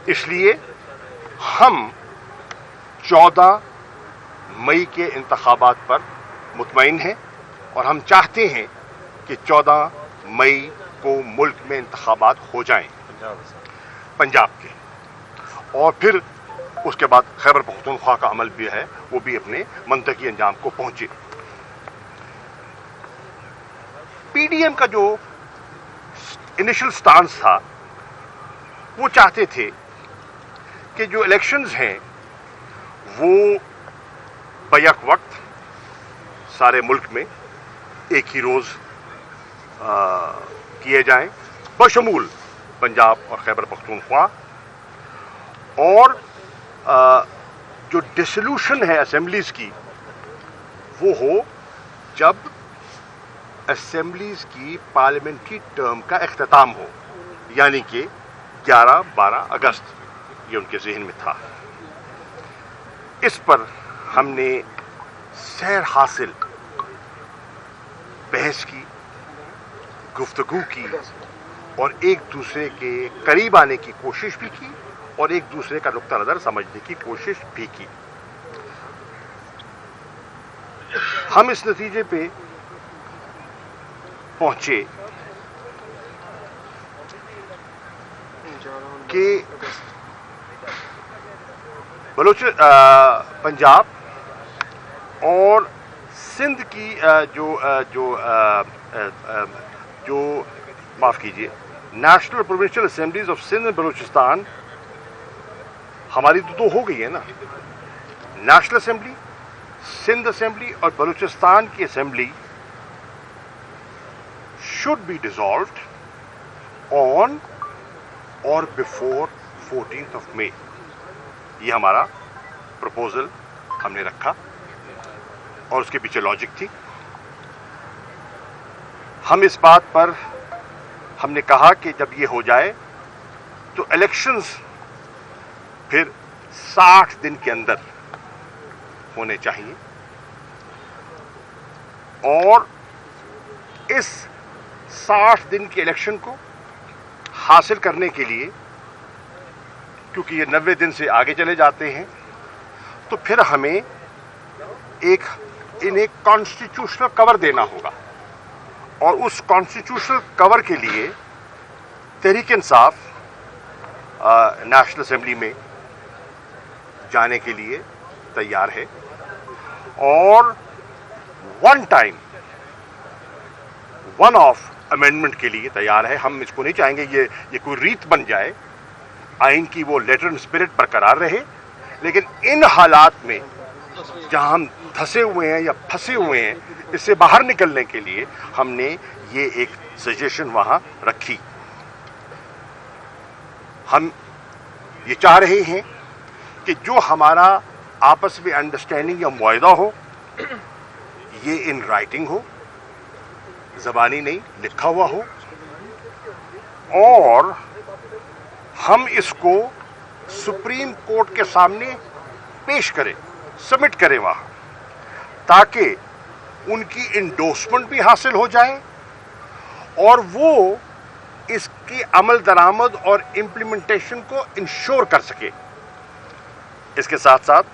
اس لیے ہم 14 مئی کے انتخابات پر مطمئن ہیں اور ہم چاہتے ہیں کہ 14 مئی کو ملک میں انتخابات ہو جائیں پنجاب کے، اور پھر اس کے بعد خیبر پختونخوا کا عمل بھی ہے وہ بھی اپنے منطقی انجام کو پہنچے۔ پی ڈی ایم کا جو انیشل سٹانس تھا وہ چاہتے تھے کہ جو الیکشنز ہیں وہ بیک وقت سارے ملک میں ایک ہی روز کیے جائیں بشمول پنجاب اور خیبر پختونخوا، اور جو ڈسولوشن ہے اسمبلیز کی وہ ہو جب اسمبلیز کی پارلیمنٹری ٹرم کا اختتام ہو، یعنی کہ 11-12 اگست، یہ ان کے ذہن میں تھا۔ اس پر ہم نے سیر حاصل بحث کی، گفتگو کی، اور ایک دوسرے کے قریب آنے کی کوشش بھی کی اور ایک دوسرے کا نقطہ نظر سمجھنے کی کوشش بھی کی۔ ہم اس نتیجے پہ پہنچے کہ پنجاب اور سندھ کی جو معاف کیجیے national provincial assemblies of Sindh and Balochistan, ہماری تو ہو گئی ہے نا، نیشنل اسمبلی، سندھ اسمبلی اور بلوچستان کی assembly should be dissolved on or before 14th of May۔ یہ ہمارا پروپوزل ہم نے رکھا اور اس کے پیچھے لاجک تھی۔ ہم اس بات پر ہم نے کہا کہ جب یہ ہو جائے تو الیکشنز پھر 60 دن کے اندر ہونے چاہیے، اور اس 60 دن کے الیکشن کو حاصل کرنے کے لیے، کیونکہ یہ 90 دن سے آگے چلے جاتے ہیں، تو پھر ہمیں انہیں کانسٹیٹیوشنل کور دینا ہوگا، اور اس کانسٹیٹیوشنل کور کے لیے تحریک انصاف نیشنل اسمبلی میں جانے کے لیے تیار ہے، اور ون آف امینڈمنٹ کے لیے تیار ہے۔ ہم اس کو نہیں چاہیں گے یہ کوئی ریت بن جائے، آئین کی وہ لیٹر اینڈ اسپرٹ برقرار رہے، لیکن ان حالات میں جہاں ہم دھسے ہوئے ہیں یا پھنسے ہوئے ہیں، اس سے باہر نکلنے کے لیے ہم نے یہ ایک سجیشن وہاں رکھی۔ ہم یہ چاہ رہے ہیں کہ جو ہمارا آپس میں انڈرسٹینڈنگ یا معاہدہ ہو یہ ان رائٹنگ ہو، زبانی نہیں لکھا ہوا ہو، اور ہم اس کو سپریم کورٹ کے سامنے پیش کریں، سبمٹ کریں وہاں، تاکہ ان کی انڈورسمنٹ بھی حاصل ہو جائے اور وہ اس کی عمل درآمد اور امپلیمنٹیشن کو انشور کر سکے۔ اس کے ساتھ ساتھ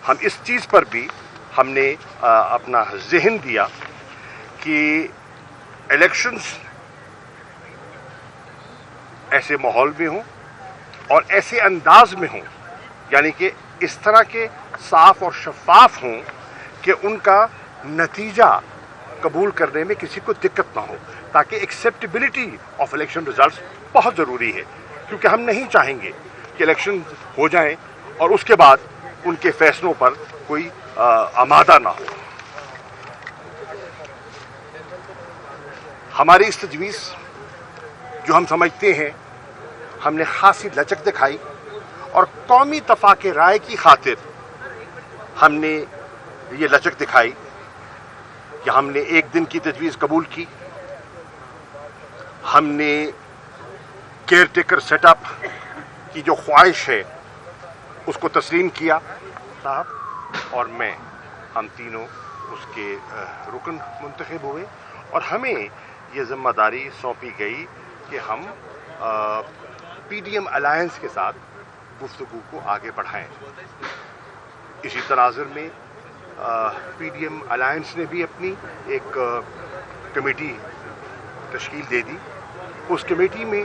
ہم اس چیز پر بھی ہم نے اپنا ذہن دیا کہ الیکشنز ایسے ماحول میں ہوں اور ایسے انداز میں ہوں، یعنی کہ اس طرح کے صاف اور شفاف ہوں کہ ان کا نتیجہ قبول کرنے میں کسی کو دقت نہ ہو، تاکہ ایکسیپٹیبلٹی آف الیکشن ریزلٹس بہت ضروری ہے، کیونکہ ہم نہیں چاہیں گے کہ الیکشن ہو جائیں اور اس کے بعد ان کے فیصلوں پر کوئی آمادہ نہ ہو۔ ہماری اس تجویز جو ہم سمجھتے ہیں ہم نے خاصی لچک دکھائی، اور قومی اتفاق رائے کی خاطر ہم نے یہ لچک دکھائی کہ ہم نے 1 دن کی تجویز قبول کی، ہم نے کیئر ٹیکر سیٹ اپ کی جو خواہش ہے اس کو تسلیم کیا۔ صاحب اور میں، ہم تینوں اس کے رکن منتخب ہوئے، اور ہمیں یہ ذمہ داری سونپی گئی کہ ہم PDM alliance کے ساتھ گفتگو کو آگے بڑھائیں. اسی تناظر میں PDM alliance نے بھی اپنی ایک کمیٹی تشکیل دے دی. اس کمیٹی میں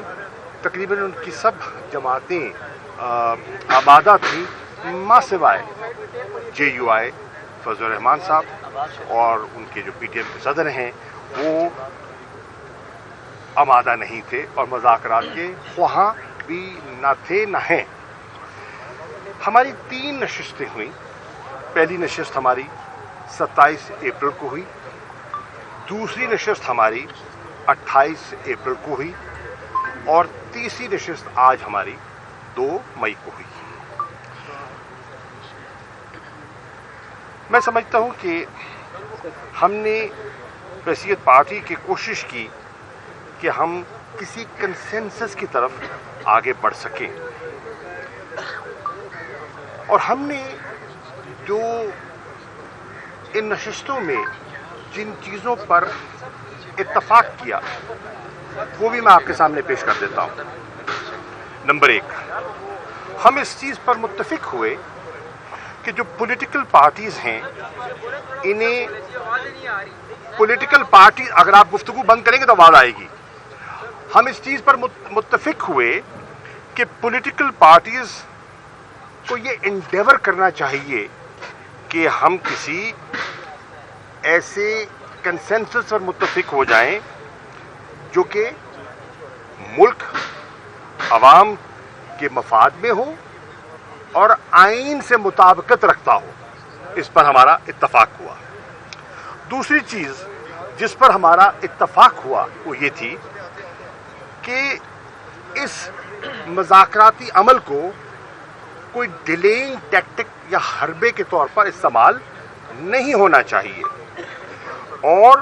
تقریباً ان کی سب جماعتیں آمادہ تھیں ماں سوائے JUI فضل الرحمان صاحب اور ان کے جو PTM کے صدر ہیں وہ آمادہ نہیں تھے اور مذاکرات کے خواہاں بھی نہ تھے نہ ہیں. ہماری 3 نشستیں ہوئیں. پہلی نشست ہماری 27 اپریل کو ہوئی, دوسری نشست ہماری 28 اپریل کو ہوئی اور تیسری نشست آج ہماری 2 مئی کو ہوئی. میں سمجھتا ہوں کہ ہم نے حیثیت پارٹی کی کوشش کی کہ ہم کسی کنسنسس کی طرف آگے بڑھ سکیں, اور ہم نے جو ان نشستوں میں جن چیزوں پر اتفاق کیا وہ بھی میں آپ کے سامنے پیش کر دیتا ہوں. نمبر 1, ہم اس چیز پر متفق ہوئے کہ جو پولیٹیکل پارٹیز ہیں انہیں پولیٹیکل پارٹی, اگر آپ گفتگو بند کریں گے تو آواز آئے گی. ہم اس چیز پر متفق ہوئے کہ پولیٹیکل پارٹیز کو یہ انڈیور کرنا چاہیے کہ ہم کسی ایسے کنسنسس پر متفق ہو جائیں جو کہ ملک عوام کے مفاد میں ہو اور آئین سے مطابقت رکھتا ہو. اس پر ہمارا اتفاق ہوا. دوسری چیز جس پر ہمارا اتفاق ہوا وہ یہ تھی کہ اس مذاکراتی عمل کو کوئی ڈیلیئنگ ٹیکٹک یا حربے کے طور پر استعمال نہیں ہونا چاہیے, اور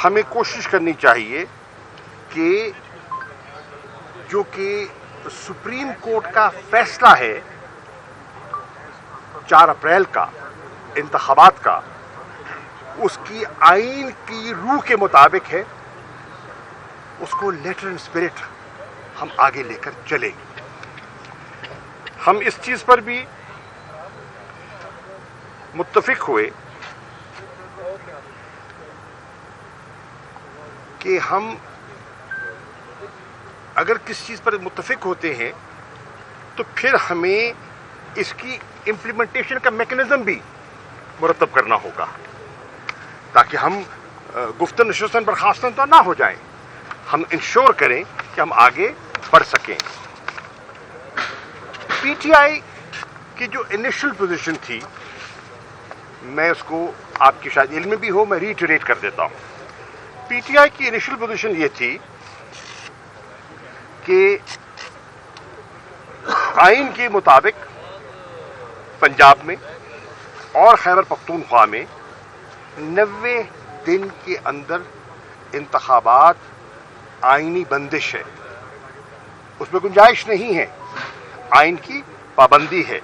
ہمیں کوشش کرنی چاہیے کہ جو کہ سپریم کورٹ کا فیصلہ ہے 4 اپریل کا انتخابات کا, اس کی آئین کی روح کے مطابق ہے, اس کو لیٹر اینڈ اسپرٹ ہم آگے لے کر چلیں. ہم اس چیز پر بھی متفق ہوئے کہ ہم اگر کس چیز پر متفق ہوتے ہیں تو پھر ہمیں اس کی امپلیمنٹیشن کا میکنزم بھی مرتب کرنا ہوگا تاکہ ہم گفتن نشستن برخاستن تو نہ ہو جائیں, ہم انشور کریں کہ ہم آگے بڑھ سکیں. PTI کی جو انیشل پوزیشن تھی, میں اس کو آپ کی شاید علم میں بھی ہو, میں ریٹریٹ کر دیتا ہوں. PTI کی انیشل پوزیشن یہ تھی کہ آئین کے مطابق پنجاب میں اور خیبر پختونخوا میں 90 دن کے اندر انتخابات آئینی بندش ہے, اس میں گنجائش نہیں ہے, آئین کی پابندی ہے.